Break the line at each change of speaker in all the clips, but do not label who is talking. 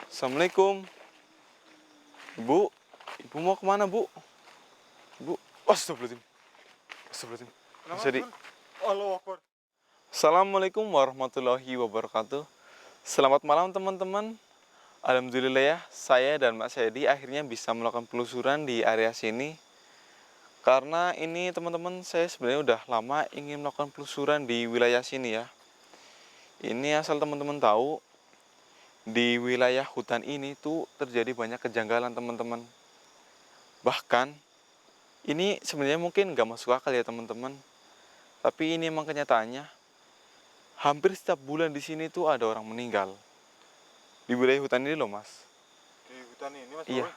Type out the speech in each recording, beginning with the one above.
Assalamualaikum, Ibu. Ibu mau kemana, Bu? Bu, astagfirullahaladzim. Astagfirullahaladzim. Mas
Kenapa,
Edi.
Gun? Allahu Akbar.
Assalamualaikum warahmatullahi wabarakatuh. Selamat malam, teman-teman. Alhamdulillah ya, saya dan Mas Edi akhirnya bisa melakukan penelusuran di area sini. Karena ini, teman-teman, saya sebenarnya udah lama ingin melakukan penelusuran di wilayah sini ya. Ini asal teman-teman tahu, di wilayah hutan ini tuh terjadi banyak kejanggalan, teman-teman. Bahkan ini sebenarnya mungkin nggak masuk akal ya teman-teman. Tapi ini emang kenyataannya. Hampir setiap bulan di sini tuh ada orang meninggal. Di wilayah hutan ini loh, Mas.
Di hutan ini, Mas
Iya.
Bul.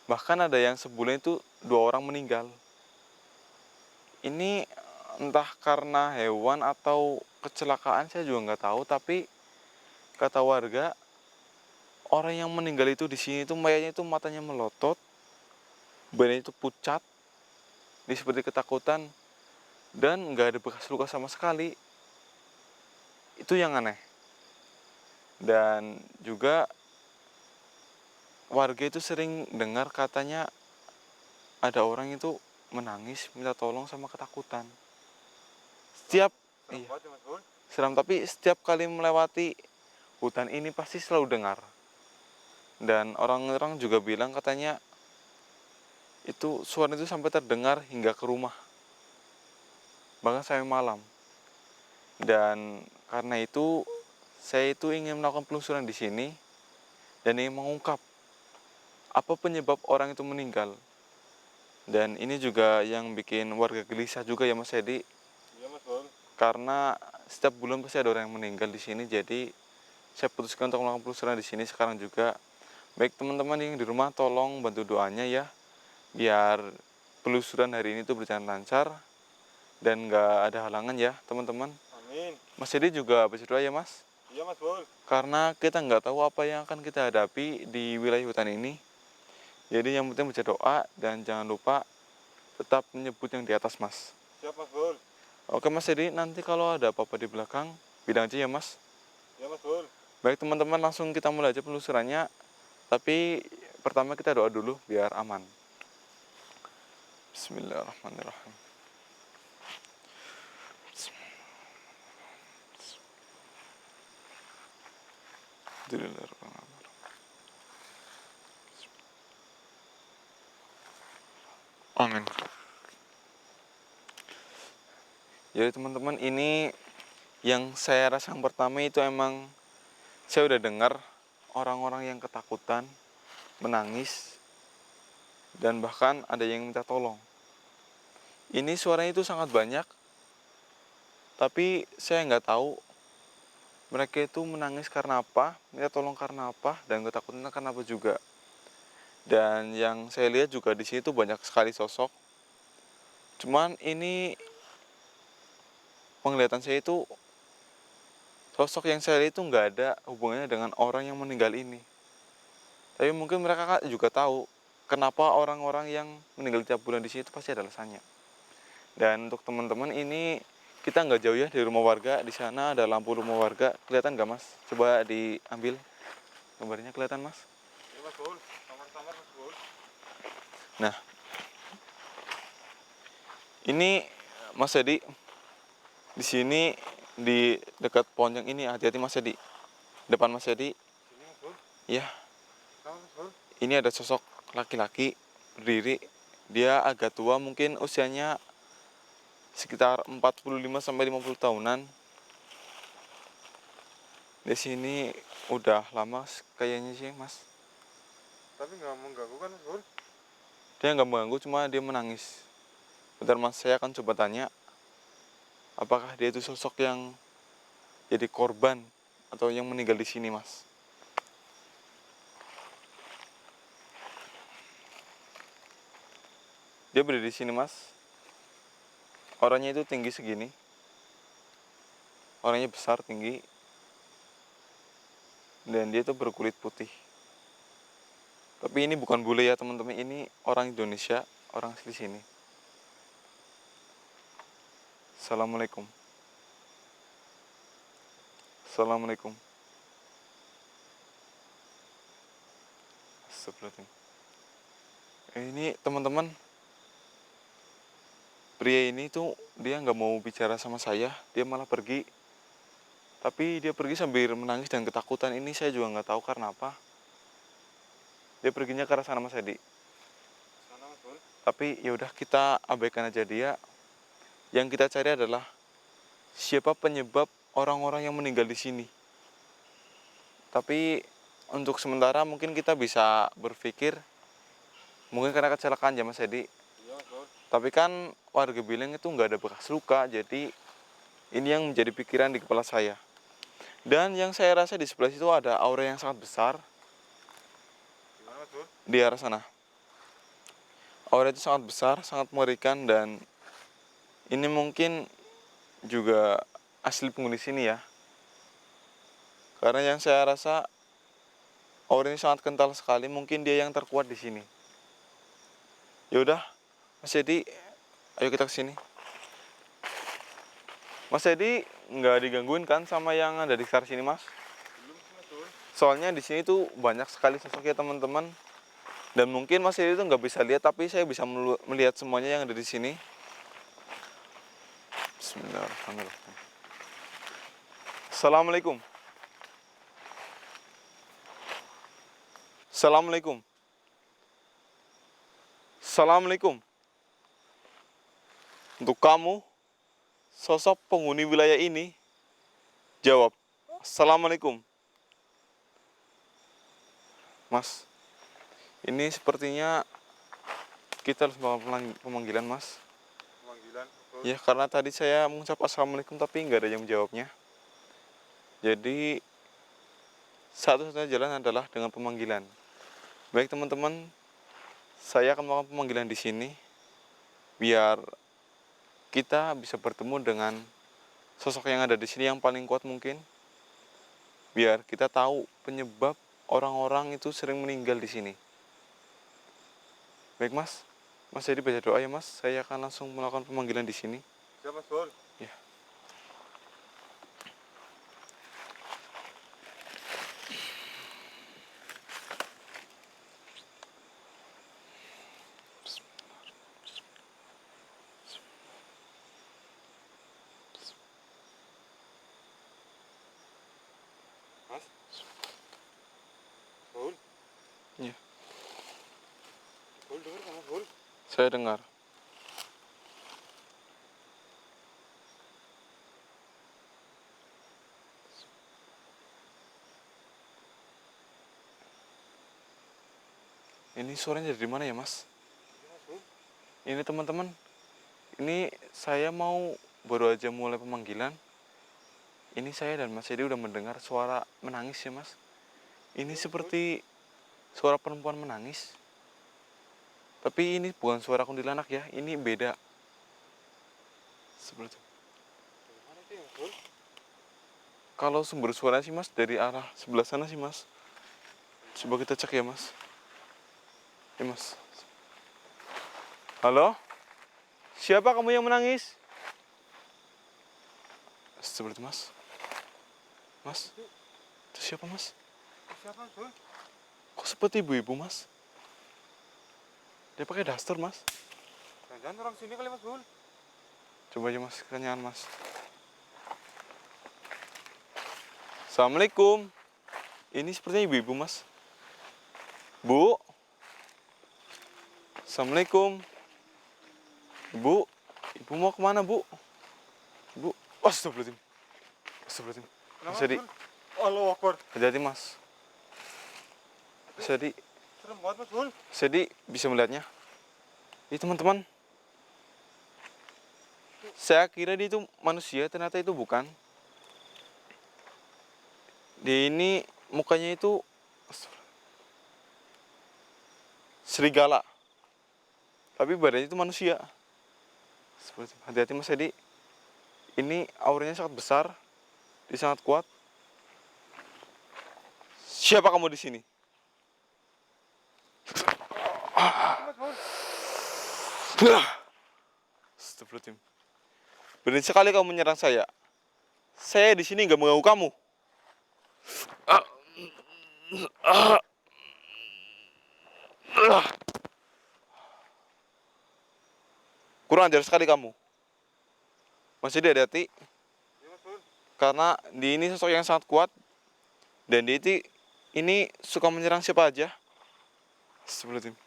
Bahkan ada yang sebulan itu 2 orang meninggal. Ini entah karena hewan atau kecelakaan saya juga nggak tahu. Tapi kata warga, orang yang meninggal itu di sini tuh mayatnya itu matanya melotot, badannya itu pucat, dia seperti ketakutan, dan nggak ada bekas luka sama sekali. Itu yang aneh. Dan juga warga itu sering dengar katanya ada orang itu menangis minta tolong sama ketakutan. Setiap
Serem
iya,
banget ya, Mas Bul.
seram, tapi setiap kali melewati hutan ini pasti selalu dengar. Dan orang-orang juga bilang katanya itu suara itu sampai terdengar hingga ke rumah. Bahkan sampai malam. Dan karena itu saya itu ingin melakukan penelusuran di sini dan ingin mengungkap apa penyebab orang itu meninggal. Dan ini juga yang bikin warga gelisah juga ya Mas Edi,
Iya, Mas Bul.
karena setiap bulan pasti ada orang yang meninggal di sini. Jadi saya putuskan untuk melakukan penelusuran di sini sekarang juga. Baik teman-teman yang di rumah, tolong bantu doanya ya, biar penelusuran hari ini tuh berjalan lancar dan nggak ada halangan ya teman-teman.
Amin.
Mas Edi juga berdoa ya Mas,
Iya, Mas Bul.
karena kita nggak tahu apa yang akan kita hadapi di wilayah hutan ini. Jadi yang penting baca doa dan jangan lupa tetap menyebut yang di atas Mas.
Siap, Mas Bul.
Oke Mas Edi, nanti kalau ada apa-apa di belakang, bilang aja ya Mas.
Iya, Mas Bul.
Baik teman-teman, langsung kita mulai aja penelusurannya. Tapi pertama kita doa dulu biar aman. Bismillahirrahmanirrahim. Amin. Jadi teman-teman, ini yang saya rasa yang pertama itu emang saya udah dengar orang-orang yang ketakutan, menangis, dan bahkan ada yang minta tolong. Ini suaranya itu sangat banyak, tapi saya nggak tahu mereka itu menangis karena apa, minta tolong karena apa, dan ketakutan karena apa juga. Dan yang saya lihat juga di sini tuh banyak sekali sosok. Cuman ini penglihatan saya itu sosok yang saya lihat itu nggak ada hubungannya dengan orang yang meninggal ini. Tapi mungkin mereka juga tahu kenapa orang-orang yang meninggal tiap bulan di sini itu pasti ada alasannya. Dan untuk teman-teman ini kita nggak jauh ya dari rumah warga. Di sana ada lampu rumah warga. Kelihatan nggak Mas? Coba diambil gambarnya, kelihatan Mas?
Iya, Mas Bul. Samar-samar, Mas Bul.
Nah, ini Mas Edi di sini di dekat pohon yang ini, hati-hati Mas Edi. Depan Mas Edi,
Sini, Mas Bul.
ya,
Kenapa, Mas Bul?
ini ada sosok laki-laki berdiri. Dia agak tua, mungkin usianya sekitar 45 sampai 50 tahunan. Di sini udah lama kayaknya sih, Mas.
Tapi nggak mengganggu kan, Mas Bul?
Dia nggak mengganggu, cuma dia menangis. Bentar Mas, saya akan coba tanya apakah dia itu sosok yang jadi korban atau yang meninggal di sini, Mas. Dia berdiri di sini, Mas. Orangnya itu tinggi segini. Orangnya besar, tinggi, dan dia itu berkulit putih. Tapi ini bukan bule ya, teman-teman. Ini orang Indonesia, orang asli sini. Assalamualaikum. Assalamualaikum. Astagfirullahaladzim. Ini teman-teman, pria ini tuh dia nggak mau bicara sama saya, dia malah pergi. Tapi dia pergi sambil menangis dan ketakutan. Ini saya juga nggak tahu karena apa. Dia perginya ke arah sana Mas Edi.
Sana Mas Bul.
Tapi yaudah kita abaikan aja dia. Yang kita cari adalah siapa penyebab orang-orang yang meninggal di sini. Tapi untuk sementara mungkin kita bisa berpikir mungkin karena kecelakaan ya Mas Edi.
Iya Mas Bul.
Tapi kan warga bilang itu nggak ada bekas luka, jadi ini yang menjadi pikiran di kepala saya. Dan yang saya rasa di sebelah situ ada aura yang sangat besar
Gimana Mas Bul?
di arah sana. Aura itu sangat besar, sangat mengerikan dan ini mungkin juga asli penghuni sini ya. Karena yang saya rasa aura ini sangat kental sekali, mungkin dia yang terkuat di sini. Yaudah, Mas Edi, ayo kita ke sini. Mas Edi nggak digangguin kan sama yang ada di sekitar sini Mas?
Belum sih Mas Bul.
Soalnya di sini tuh banyak sekali sosoknya teman-teman. Dan mungkin Mas Edi itu nggak bisa lihat, tapi saya bisa melihat semuanya yang ada di sini. Bismillahirrahmanirrahim. Assalamualaikum. Assalamualaikum. Assalamualaikum. Untuk kamu, sosok penghuni wilayah ini, jawab. Assalamualaikum. Mas, ini sepertinya kita harus melakukan pemanggilan Mas.
Pemanggilan Mas Bul.
Ya karena tadi saya mengucap assalamualaikum tapi nggak ada yang menjawabnya. Jadi satu-satunya jalan adalah dengan pemanggilan. Baik teman-teman, saya akan melakukan pemanggilan di sini biar kita bisa bertemu dengan sosok yang ada di sini yang paling kuat mungkin. Biar kita tahu penyebab orang-orang itu sering meninggal di sini. Baik Mas, Mas jadi baca doa ya Mas. Saya akan langsung melakukan pemanggilan di sini.
Siap Mas Bul.
Ya.
Mas. Bul.
Ya.
Bul dengar kan Mas Bul?
Saya dengar. Ini suaranya dari mana ya Mas?
Iya Mas Bul.
Ini teman-teman, ini saya mau baru aja mulai pemanggilan. Ini saya dan Mas Edi udah mendengar suara menangis ya Mas. Ini seperti suara perempuan menangis. Tapi ini bukan suara kuntilanak ya, ini beda. Seperti
Dari mana itu ya Mas Bul?
kalau sumber suara sih Mas dari arah sebelah sana sih Mas. Coba kita cek ya Mas. Ya Mas. Halo? Siapa kamu yang menangis? Seperti Mas. Mas, itu siapa Mas?
Siapa Mas Bul?
Kok seperti ibu-ibu Mas? Dia pakai daster Mas.
Jangan orang sini kali Mas Bul.
Coba aja Mas, kenyaan Mas. Assalamualaikum. Ini sepertinya ibu-ibu Mas. Bu. Assalamualaikum. Bu. Ibu mau kemana Bu? Bu. Astagfirullahaladzim. Astagfirullahaladzim.
Kenapa
Mas Edi.
Bul? Allahu Akbar.
Hati-hati Mas. Mas Edi.
Serem banget Mas Bul.
Mas Edi bisa melihatnya. Ini teman-teman. Saya kira dia itu manusia, ternyata itu bukan. Dia ini mukanya itu serigala. Tapi badannya itu manusia. Hati-hati Mas Edi. Ini auranya sangat besar. Dia sangat kuat. Siapa kamu di sini?
Mas Bul.
Astagfirullahaladzim. Berani sekali kamu menyerang saya. Saya di sini nggak mengganggu kamu. Kurang ajar sekali kamu. Mas Edi, hati-hati.
Iya Mas Bun.
Karena dia ini sosok yang sangat kuat. Dan dia ini suka menyerang siapa aja. Sebelum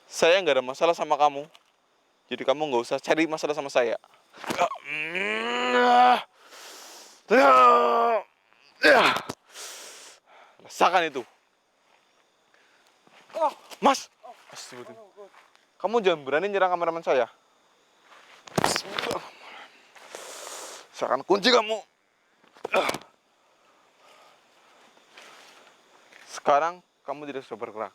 saya nggak ada masalah sama kamu. Jadi kamu nggak usah cari masalah sama saya. Rasakan itu.
Oh,
Mas. Astagfirullahaladzim. Kamu jangan berani nyerang kameramen saya. Saya akan kunci kamu. Sekarang kamu tidak bisa bergerak.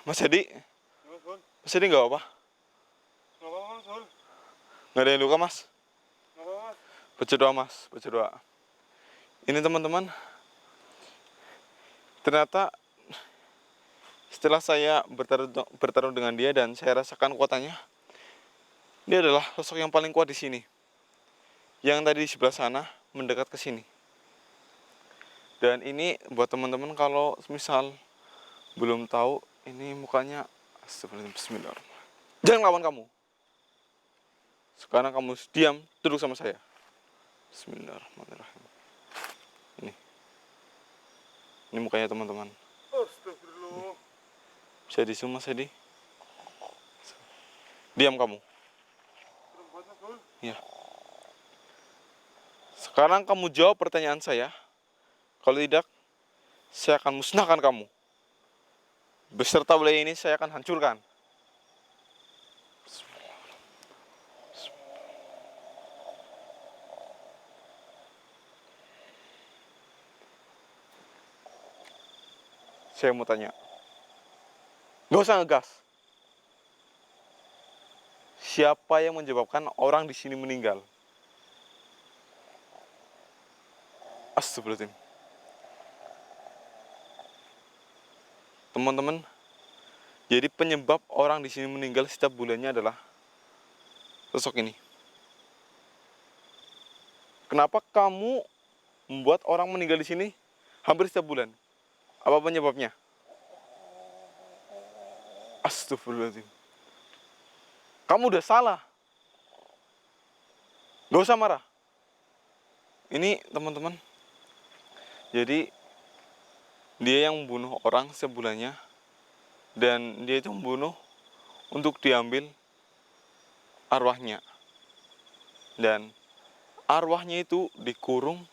Mas Edi,
iya Mas Bun.
Mas Edi nggak apa?
Nggak apa-apa Mas Bun.
Nggak ada yang luka, Mas?
Nggak apa-apa Mas.
Baca doa, Mas. Baca doa. Ini teman-teman, ternyata setelah saya bertarung dengan dia dan saya rasakan kekuatannya, dia adalah sosok yang paling kuat di sini. Yang tadi di sebelah sana mendekat ke sini. Dan ini buat teman-teman kalau misal belum tahu, ini mukanya astagfirullahaladzim, bismillahirrahmanirrahim. Jangan lawan kamu. Sekarang kamu diam, duduk sama saya. Bismillahirrahmanirrahim. Ini mukanya teman-teman.
Astagfirullah.
Bisa di zoom, Mas Edi? Diam kamu.
Serem banget Mas Bun.
Ya. Sekarang kamu jawab pertanyaan saya. Kalau tidak, saya akan musnahkan kamu. Beserta wilayah ini saya akan hancurkan. Saya mau tanya. Gak usah ngegas. Siapa yang menyebabkan orang di sini meninggal? Astagfirullahaladzim. Teman-teman, jadi penyebab orang di sini meninggal setiap bulannya adalah sosok ini. Kenapa kamu membuat orang meninggal di sini hampir setiap bulan? Apa penyebabnya? Astagfirullahaladzim. Kamu udah salah. Gak usah marah. Ini teman-teman, jadi dia yang membunuh orang sebulannya. Dan dia itu membunuh untuk diambil arwahnya. Dan arwahnya itu dikurung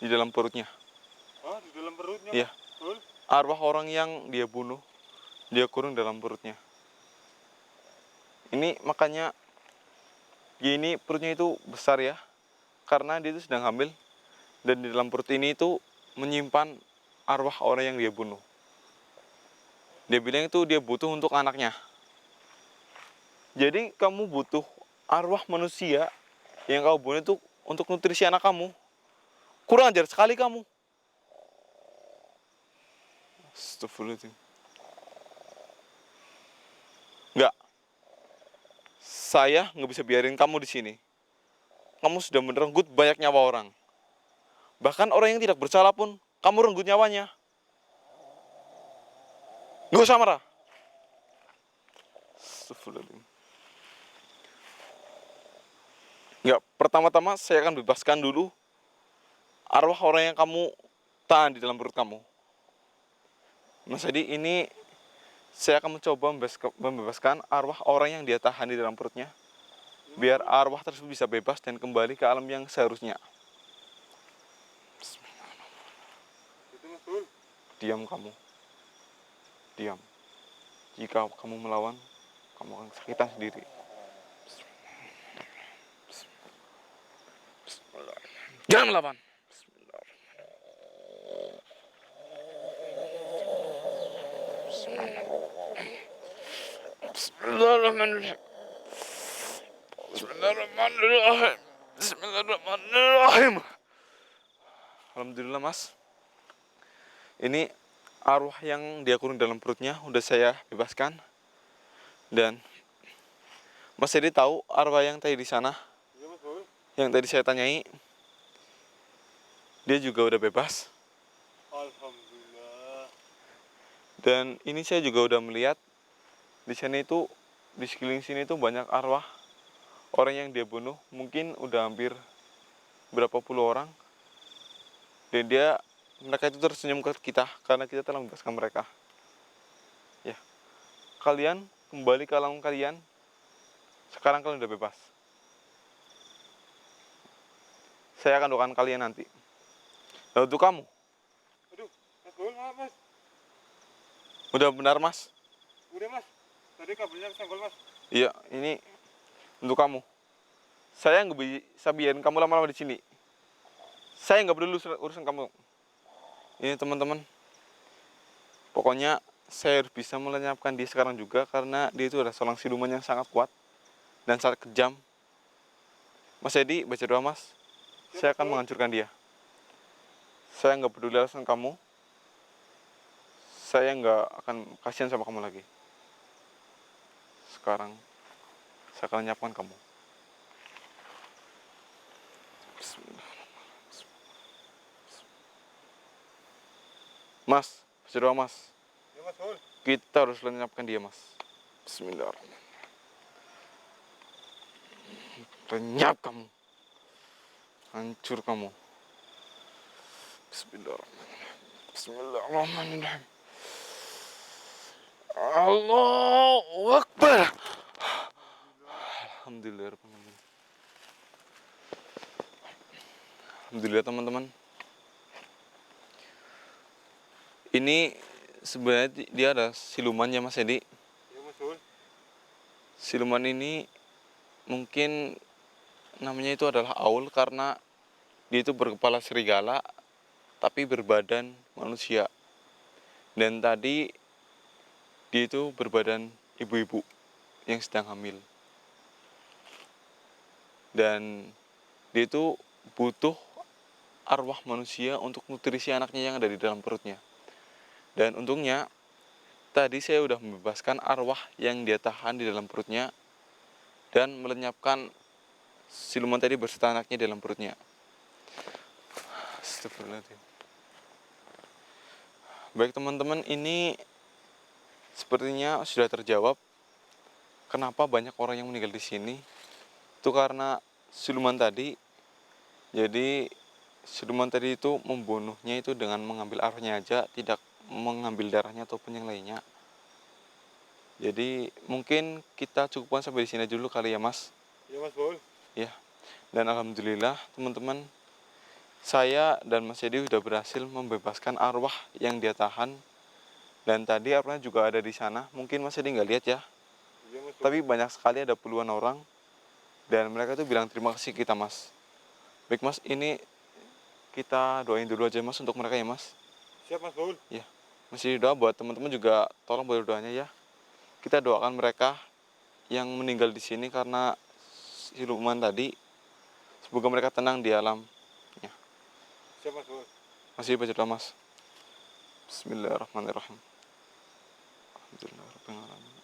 di dalam perutnya.
Ah, di dalam perutnya
Iya.
Mas Bun.
Arwah orang yang dia bunuh, dia kurung dalam perutnya. Ini makanya gini perutnya itu besar ya, karena dia itu sedang hamil. Dan di dalam perut ini itu menyimpan arwah orang yang dia bunuh. Dia bilang itu dia butuh untuk anaknya. Jadi kamu butuh arwah manusia yang kamu bunuh itu untuk nutrisi anak kamu. Kurang ajar sekali kamu. Astagfirullahaladzim. Enggak. Saya nggak bisa biarin kamu di sini. Kamu sudah merenggut banyak nyawa orang. Bahkan orang yang tidak bersalah pun kamu renggut nyawanya. Nggak usah marah. Astagfirullahaladzim. Nggak, pertama-tama saya akan bebaskan dulu arwah orang yang kamu tahan di dalam perut kamu. Mas Edi, ini saya akan mencoba membebaskan arwah orang yang dia tahan di dalam perutnya. Biar arwah tersebut bisa bebas dan kembali ke alam yang seharusnya.
Itu Mas Bun.
Diam kamu. Diam. Jika kamu melawan, kamu akan kesakitan sendiri. Jangan melawan. Bismillahirrahmanirrahim. Bismillahirrahmanirrahim. Bismillahirrahmanirrahim. Alhamdulillah, Mas. Ini arwah yang dia kurung dalam perutnya udah saya bebaskan. Dan Mas Edi tahu arwah yang tadi di sana,
Iya Mas Bun.
yang tadi saya tanyai, dia juga udah bebas.
Alhamdulillah.
Dan ini saya juga udah melihat di sini itu, di sekeliling sini tuh banyak arwah orang yang dia bunuh, mungkin udah hampir berapa puluh orang. Dan mereka itu tersenyum ke kita karena kita telah membebaskan mereka. Ya, kalian kembali ke alam kalian. Sekarang kalian udah bebas. Saya akan doakan kalian nanti. Dan untuk kamu,
Aduh, Mas Bul, maaf Mas.
udah benar mas?
Udah Mas. Tadi kabelnya kesenggol Mas.
Iya, ini untuk kamu. Saya nggak bisa biarin kamu lama-lama di sini. Saya nggak peduli urusan kamu. Ini teman-teman. Pokoknya saya harus bisa melenyapkan dia sekarang juga karena dia itu adalah seorang siluman yang sangat kuat dan sangat kejam. Mas Edi, baca doa mas. Saya akan menghancurkan dia. Saya nggak peduli alasan kamu. Saya nggak akan kasihan sama kamu lagi. Sekarang saya akan lenyapkan kamu. Bismillah. Mas, baca doa mas.
Ya Mas Bul.
Kita harus lenyapkan dia mas. Bismillahirrahmanirrahim. Lenyap kamu. Hancur kamu. Bismillahirrahmanirrahim. Bismillahirrahmanirrahim. Allahu Akbar. Alhamdulillah. Alhamdulillah teman-teman. Ini sebenarnya dia ada silumannya Mas Edi.
Ya Mas Bul.
Siluman ini mungkin namanya itu adalah Aul karena dia itu berkepala serigala tapi berbadan manusia. Dan tadi dia itu berbadan ibu-ibu yang sedang hamil. Dan dia itu butuh arwah manusia untuk nutrisi anaknya yang ada di dalam perutnya. Dan untungnya tadi saya udah membebaskan arwah yang dia tahan di dalam perutnya dan melenyapkan siluman tadi berserta anaknya di dalam perutnya. Astagfirullahaladzim. Baik teman-teman, ini sepertinya sudah terjawab kenapa banyak orang yang meninggal di sini. Itu karena siluman tadi. Jadi siluman tadi itu membunuhnya itu dengan mengambil arwahnya aja, tidak mengambil darahnya ataupun yang lainnya. Jadi mungkin kita cukupkan sampai di sini dulu kali ya Mas.
Ya Mas Bul.
Ya. Dan alhamdulillah teman-teman, saya dan Mas Edi sudah berhasil membebaskan arwah yang dia tahan. Dan tadi arwahnya juga ada di sana. Mungkin Mas Edi nggak lihat ya.
Ya Mas Bul.
Tapi banyak sekali, ada puluhan orang. Dan mereka tuh bilang terima kasih kita Mas. Baik Mas, ini kita doain dulu aja Mas untuk mereka ya Mas.
Siap Mas Bul.
Ya. Masih doa buat teman-teman juga, tolong berdoanya ya. Kita doakan mereka yang meninggal di sini karena siluman tadi. Semoga mereka tenang di alam. Ya.
Siap Mas Bul.
Masih baca doa Mas. Bismillahirrahmanirrahim. Alhamdulillahirrahmanirrahim.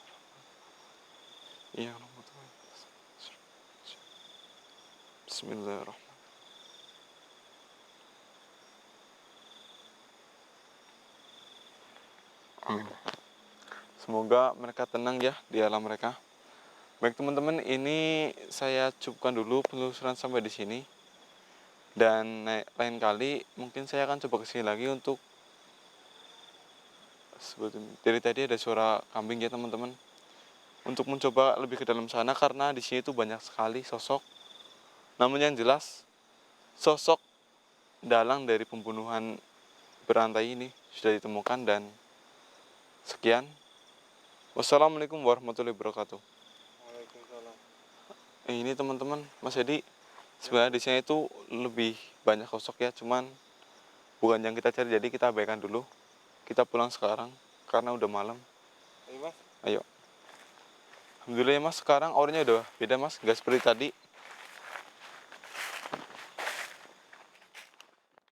Iya, Bismillahirrahmanirrahim. Amin. Semoga mereka tenang ya di alam mereka. Baik teman-teman, ini saya cukupkan dulu penelusuran sampai di sini. Dan lain kali mungkin saya akan coba kesini lagi untuk dari tadi ada suara kambing ya teman-teman. Untuk mencoba lebih ke dalam sana karena di sini tuh banyak sekali sosok. Namun yang jelas sosok dalang dari pembunuhan berantai ini sudah ditemukan. Dan sekian. Wassalamualaikum warahmatullahi wabarakatuh.
Waalaikumsalam.
Ini teman-teman, Mas Edi, sebenarnya di sini itu lebih banyak sosok ya, cuman bukan yang kita cari, jadi kita abaikan dulu. Kita pulang sekarang karena udah malam.
Ayo Mas.
Ayo. Alhamdulillah ya Mas, sekarang auranya udah beda Mas, nggak seperti tadi.